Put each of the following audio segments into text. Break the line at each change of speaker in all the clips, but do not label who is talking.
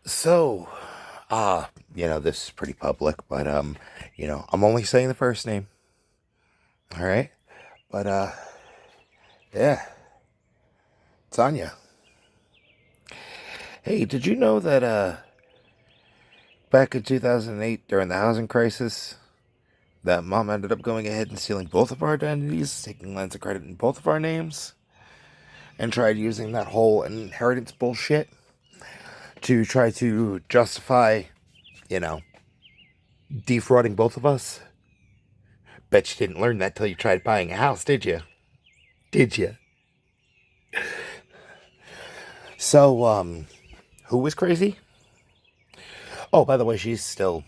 So, this is pretty public, but I'm only saying the first name. All right, but yeah, Tanya. Hey, did you know that back in 2008 during the housing crisis, that mom ended up going ahead and stealing both of our identities, taking lines of credit in both of our names, and tried using that whole inheritance bullshit to try to justify, you know, defrauding both of us? Bet you didn't learn that till you tried buying a house, did you? Did you? So, who was crazy? Oh, by the way, she still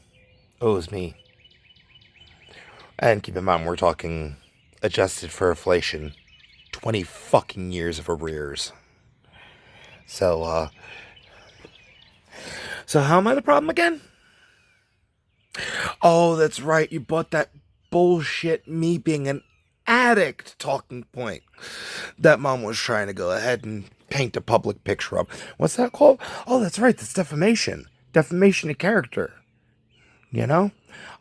owes me. And keep in mind, we're talking adjusted for inflation, 20 fucking years of arrears. So, so how am I the problem again? Oh, that's right. You bought that bullshit me being an addict talking point that mom was trying to go ahead and paint a public picture of. What's that called? Oh, that's right. That's defamation. Defamation of character. You know?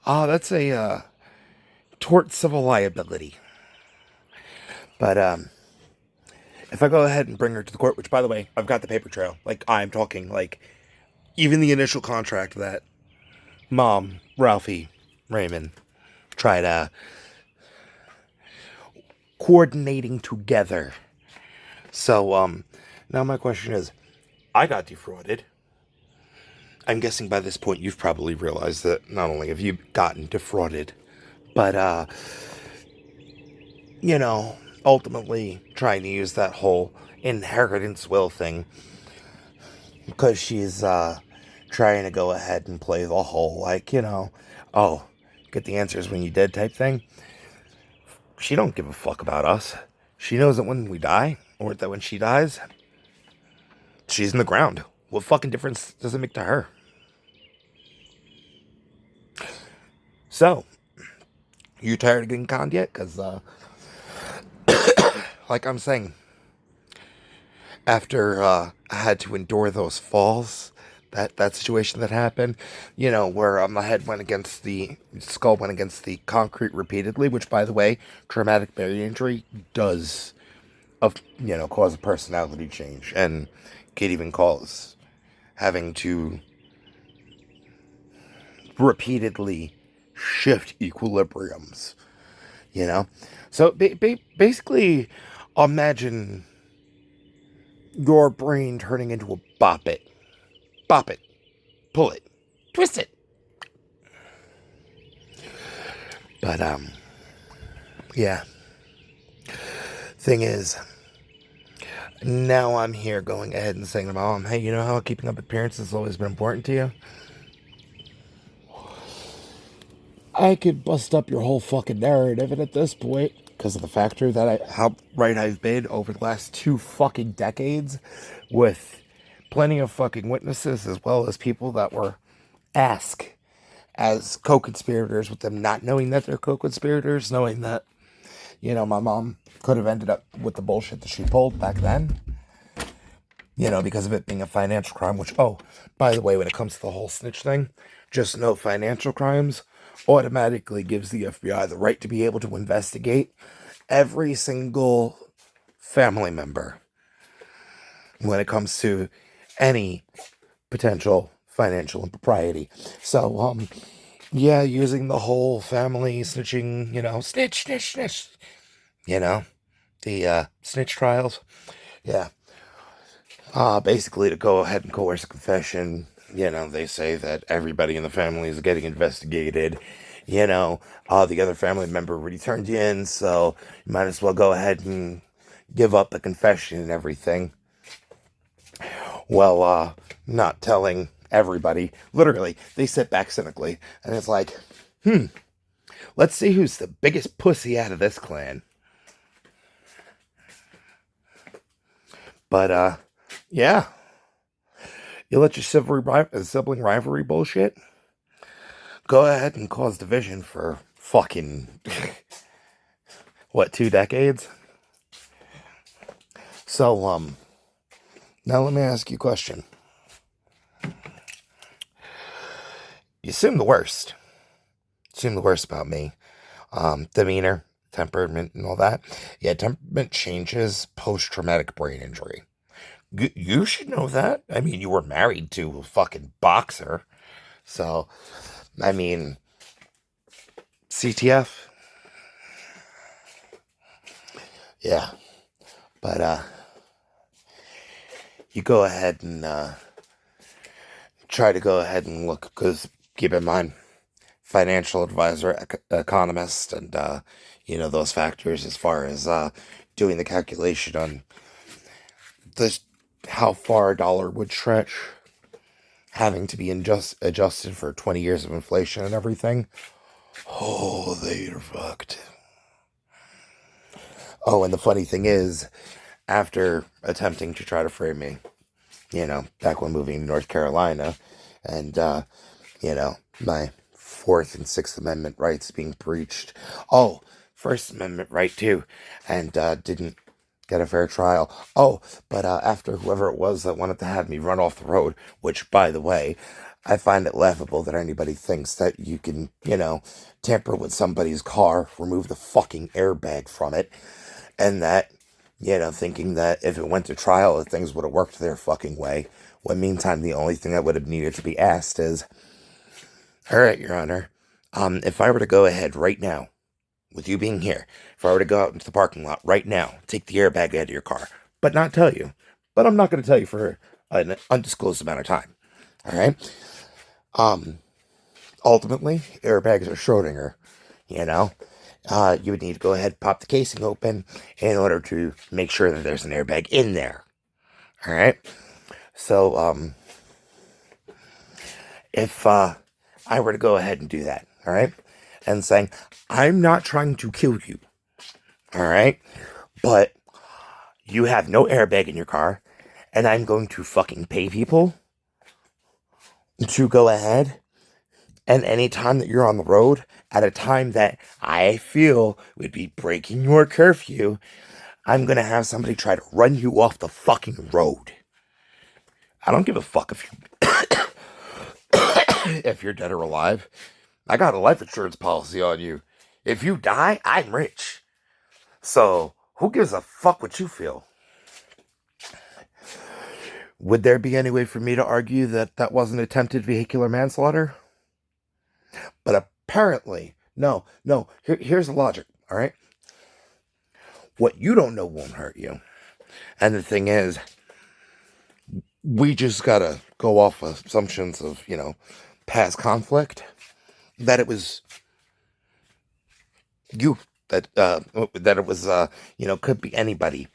That's a tort civil liability. But if I go ahead and bring her to the court, which by the way, I've got the paper trail. Like I'm talking like even the initial contract that mom, Ralphie, Raymond tried coordinating together. So now my question is, I got defrauded. I'm guessing by this point you've probably realized that not only have you gotten defrauded, but ultimately trying to use that whole inheritance will thing because she's trying to go ahead and play the whole oh, get the answers when you dead type thing. She don't give a fuck about us. She knows that when we die, or that when she dies, she's in the ground. What fucking difference does it make to her? So, you tired of getting conned yet? Because, like I'm saying, after I had to endure those falls, that situation that happened, where my head went against the skull went against the concrete repeatedly, which by the way, traumatic brain injury does cause a personality change and could even cause having to repeatedly shift equilibriums, you know? So basically, imagine your brain turning into a bop it. Bop it. Pull it. Twist it. But, yeah. Thing is, now I'm here going ahead and saying to my mom, hey, you know how keeping up appearances has always been important to you? I could bust up your whole fucking narrative, and at this point, because of the factor that how right I've been over the last 2 fucking decades, with plenty of fucking witnesses as well as people that were asked as co-conspirators, with them not knowing that they're co-conspirators, knowing that my mom could have ended up with the bullshit that she pulled back then, because of it being a financial crime. Which, oh, by the way, when it comes to the whole snitch thing, just know financial crimes automatically gives the FBI the right to be able to investigate every single family member when it comes to any potential financial impropriety. So, yeah, using the whole family snitching, snitch, snitch, snitch, the snitch trials. Yeah. Basically to go ahead and coerce a confession. They say that everybody in the family is getting investigated. The other family member already turned you in, so you might as well go ahead and give up the confession and everything. Well, not telling everybody. Literally, they sit back cynically, and it's like, let's see who's the biggest pussy out of this clan. But, yeah. You let your sibling rivalry bullshit go ahead and cause division for fucking, what, 2 decades? So, now let me ask you a question. you assume the worst. Assume the worst about me. Demeanor, temperament, and all that. Yeah, temperament changes post-traumatic brain injury. You should know that. I mean, you were married to a fucking boxer. So, I mean, CTF? Yeah. But, you go ahead and, try to go ahead and look, because keep in mind, financial advisor, economist, and, those factors as far as, doing the calculation on the how far a dollar would stretch, having to be adjusted for 20 years of inflation and everything. Oh, they're fucked. Oh, and the funny thing is, after attempting to try to frame me, back when moving to North Carolina, and, my Fourth and Sixth Amendment rights being breached. Oh, First Amendment right too, and didn't get a fair trial. Oh, but after whoever it was that wanted to have me run off the road, which, by the way, I find it laughable that anybody thinks that you can, tamper with somebody's car, remove the fucking airbag from it, and that, thinking that if it went to trial, that things would have worked their fucking way. When meantime, the only thing that would have needed to be asked is, all right, Your Honor, if I were to go ahead right now, with you being here, if I were to go out into the parking lot right now, take the airbag out of your car, but not tell you, but I'm not going to tell you for an undisclosed amount of time, all right? Ultimately, airbags are Schrodinger, you would need to go ahead and pop the casing open in order to make sure that there's an airbag in there, all right? So, if I were to go ahead and do that, all right, and saying, I'm not trying to kill you, all right, but you have no airbag in your car, and I'm going to fucking pay people to go ahead, and any time that you're on the road, at a time that I feel would be breaking your curfew, I'm gonna have somebody try to run you off the fucking road. I don't give a fuck if if you're dead or alive. I got a life insurance policy on you. If you die, I'm rich. So, who gives a fuck what you feel? Would there be any way for me to argue that that wasn't attempted vehicular manslaughter? But apparently, no. Here's the logic, all right? What you don't know won't hurt you. And the thing is, we just gotta go off assumptions of, past conflict. That it was you, that it was, could be anybody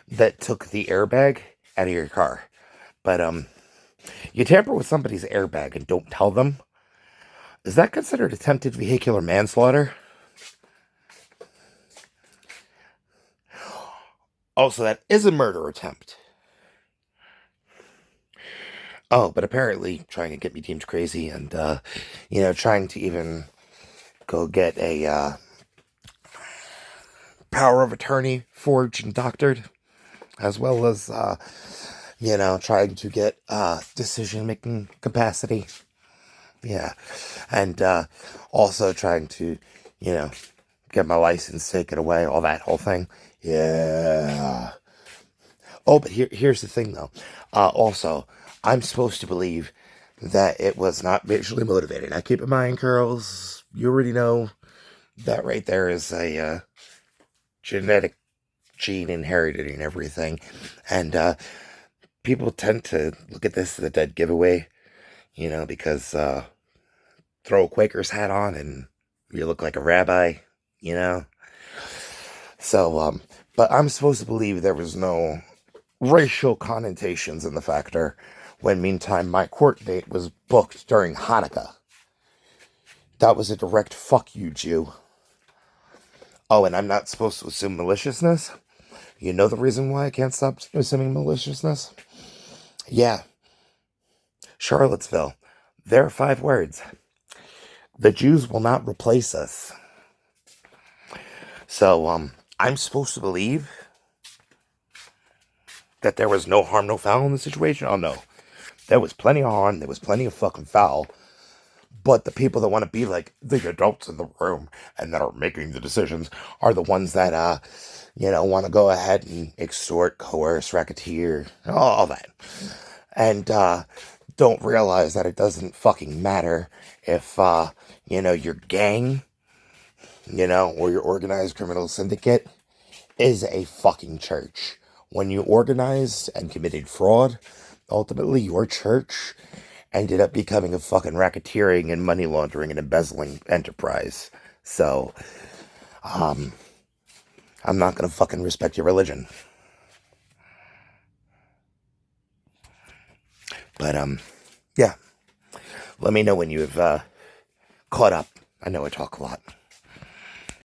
that took the airbag out of your car. But, you tamper with somebody's airbag and don't tell them. Is that considered attempted vehicular manslaughter? Also, that is a murder attempt. Oh, but apparently trying to get me deemed crazy and, trying to even go get a, power of attorney forged and doctored, as well as, trying to get, decision-making capacity. Yeah. And, also trying to, get my license taken away, all that whole thing. Yeah. Oh, but here's the thing, though. Also, I'm supposed to believe that it was not visually motivated. Now, keep in mind, girls, you already know that right there is a genetic gene inherited and everything. And people tend to look at this as a dead giveaway, because throw a Quaker's hat on and you look like a rabbi, So, but I'm supposed to believe there was no racial connotations in the factor when, meantime, my court date was booked during Hanukkah. That was a direct fuck you, Jew. Oh, and I'm not supposed to assume maliciousness? You know the reason why I can't stop assuming maliciousness? Yeah. Charlottesville. There are 5 words. The Jews will not replace us. So, I'm supposed to believe that there was no harm, no foul in the situation? Oh, no. There was plenty of harm, there was plenty of fucking foul. But the people that want to be like the adults in the room and that are making the decisions are the ones that, want to go ahead and extort, coerce, racketeer, all that. And, don't realize that it doesn't fucking matter if, your gang, or your organized criminal syndicate is a fucking church. When you organized and committed fraud, ultimately your church ended up becoming a fucking racketeering and money laundering and embezzling enterprise. So, I'm not gonna fucking respect your religion. But, yeah. Let me know when you've, caught up. I know I talk a lot.